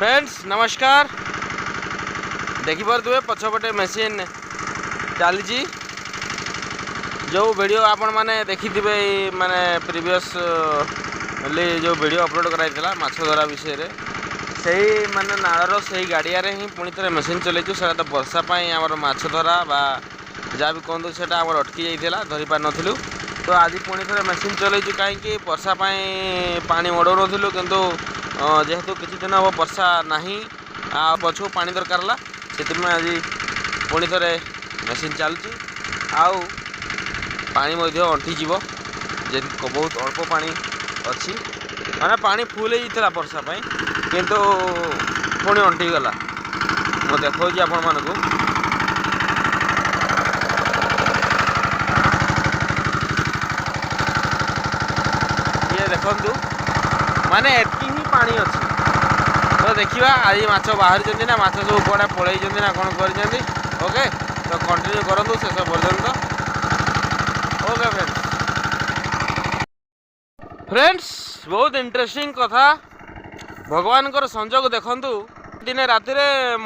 Friends नमस्कार। देखिपे पछपटे machine चली जो वीडियो आपण मैंने देखी माने प्रीवियस जो वीडियो अपलोड कराइला माछ धरा विषय रे सही माने नाड़र सही गाड़िया रे ही पुणी थे मेसीन चलैचु से तो वर्षा आमर माछ धरा बा जहाँ भी कहूँ से अटकी जाइए धरी पार नथिलु। तो आज पुणी थे मेसीन चलैचु कहीं वर्षा पानी मड़ौ नथिलु किंतु जेहेतु किसी दिन हम वर्षा नहीं पछू पानी दरकार ला से आज पुणी थे मेसीन चलुची आउ पानी अंटी जी बहुत अल्प पानी अच्छी माने पानी फुल होता वर्षा किंतु पुणी अंटी गला मैं देखा आपण मानक ये देखु माने एतकी ही पानी अच्छी। तो देखिए आज माछ बाहरी ना माछ सब कड़ा पलैंट ना कौन कर ओके। तो कंटिन्यू करूँ शेष पर्यंत ओके फ्रेंड्स बहुत इंटरेस्टिंग कथा भगवान संजोग देखु दिने राति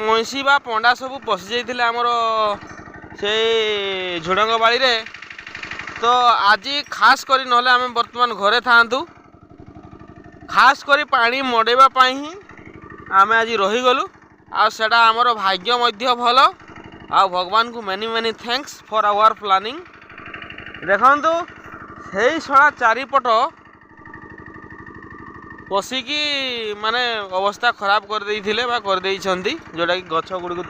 महिषी बा पंडा सब पशि जाते आमर से झुड़ंग बाड़ी रे। तो आज खास करी नहले आम बर्तमान घरे थांतु खास करी पानी मड़ेबा ही आम आज रहीगलु आटा आमर भाग्य मध्य भल आ भगवान को many many thanks for our planning. देखंतु सेही सड़ा चारिपट पशिकी माने अवस्था खराब कर देइथिले बा कर देइछंती जोटा कि गछ गुडी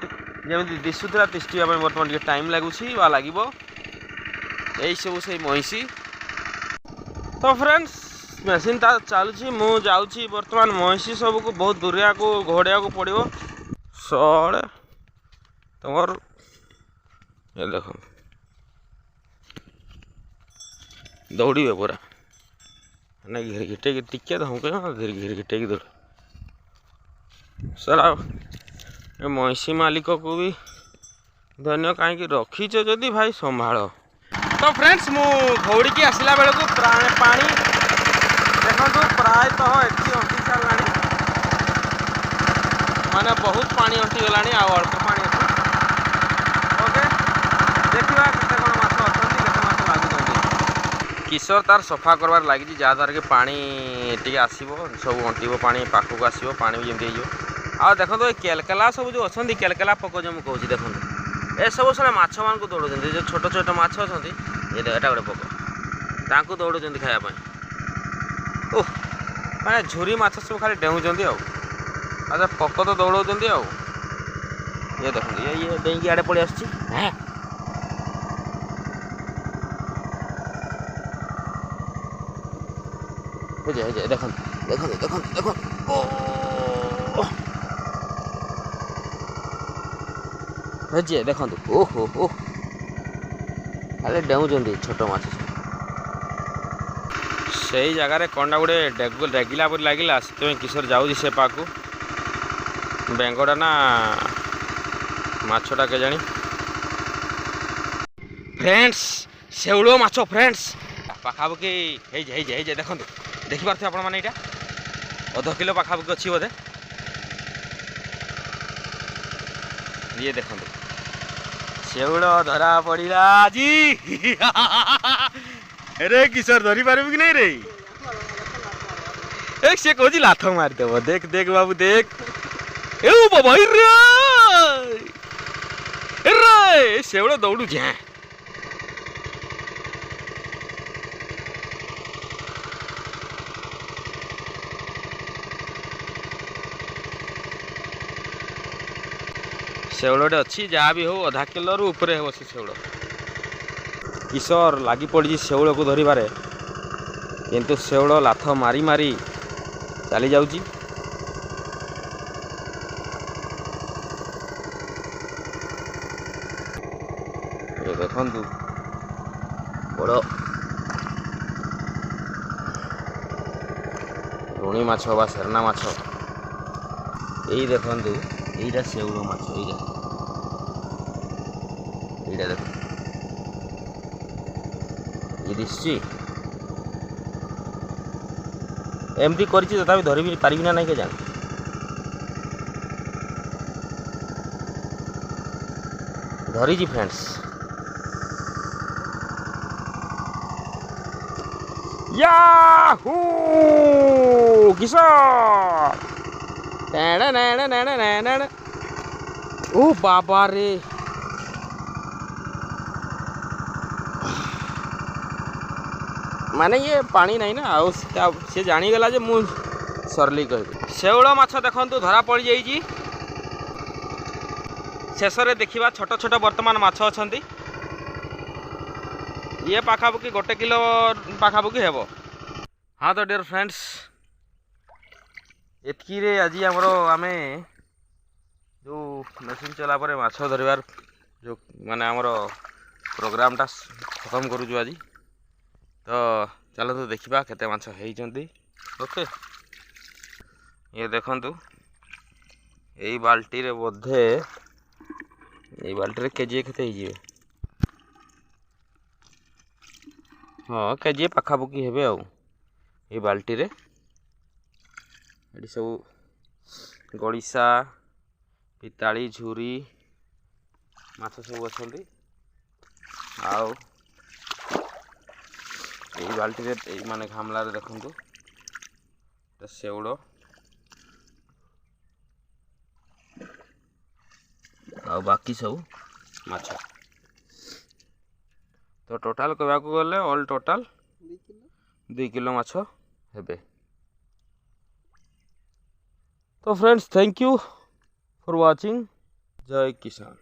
जेमि दिशुतरा तिष्टिया बर्तमान टिके टाइम लागुछि बा लागिबो एई सब से महिषी। तो फ्रेंड्स मेसीन चलुची मु जाऊँगी बर्तमान महिषी सब को बहुत दूरिया को घोड़िया को पड़ो सड़े तुम ये देख दौड़े पूरा ना घिर घिटे टिके धमके घिर घिटे दौड़ सर महिषी मालिक को भी धन्य कहीं रखीच जदि भाई संभाल। तो फ्रेंड्स मु घौड़ी की आसला बेलू पानी देखो प्रायतः एटी अंटी सारा माने बहुत पानी अंटी गला अल्प पानी अच्छी ओके। देखा केते कौन माछ अच्छा केते माछ लगुच किशोर तार सफा करवार लगी जहाँद्वारा कि पानी टी आसो सब अंटो पानी पाखक आसो पानी भी जमी हो। देखो ये केलकेला सब जो अच्छा केलकेला पक जो मुझे कहूँ देखो ए सब से माछ मान को दौड़ जो छोट छोट माछ अच्छा ये गोटे पक दौड़ खायापी ओह माने झुरी माछ सब खाली डेऊँच अच्छा पक तो दौड़ ये देख ये डेंगी आड़े पड़े आस देख देख देख देख जे देखु ओहो ओह खाली डेऊँच छोट माछ से जगार कंडा गुड़े रेगिला पर लगिला से किशोर जाऊँ से पाक बेंगड़ा ना माछटा के जानी फ्रेंड्स शेउल माछ फ्रेंड्स पाखापाखि देखो देखिपे आपण मैंने यहाँ अध किलो पाखापाखि अच्छी बोधे ये देखो शेउल धरा पड़ा जी अरे किशोर धरी पारू कि नहीं रे एक से कह लाथ मारिदेव देख देख बाबू देख भाई रे शेउल दौड़ू झे शेउलटे अच्छी जहाँ भी हो आधा किलो रु ऊपर हो से शेउल किशोर लगी पड़ी शेउल को धरबारे किंतु शेउल लाथ मारी मारी चली जाऊँगी। ये देखु बड़ रुणी माछ बा सेरना माछ यही देखु यहीटा शेउल माछ यहीटा देख ये दिशि एमती कर धरि पारि ना नहीं के जान ଧରିଛି ଫ୍ରେଣ୍ଡସ୍। याहू किशोर नेड़े नेड़े नेड़े नेड़े ओ बाबा रे माने ये पानी नहीं ना से जानीगला जे मु सरली कह शेउल माछ देखु धरा पड़ जाइए। शेष में देखा छोट छोट बर्तमान माछ अच्छा ये पाखापुखी 1 किलो पाखापुखी हेब। हाँ तो डियर फ्रेंड्स एतकी आज आम जो मेसीन चला पर माछ धरवार जो माने आमर प्रोग्रामटा खत्म करूँ आज। तो चलो तो देखा केते माछ होती। ओके ये देखंतु यही बाल्टी रे बोधे ये बाल्टी रे केजी केते हो हाँ केजी पाखापुखी हेबे आउ ये बाल्टी रे ये सब गड़िशा पिताली झुरी माछ सब अच्छा आउ ये बाल्टी रे माने घामला रे देखंतु शेउड़ आ बाकी सब माछ। तो टोटाल कहवा गले ऑल टोटाल 2 किलो माछ हेबे। तो friends thank you for watching. जय किसान।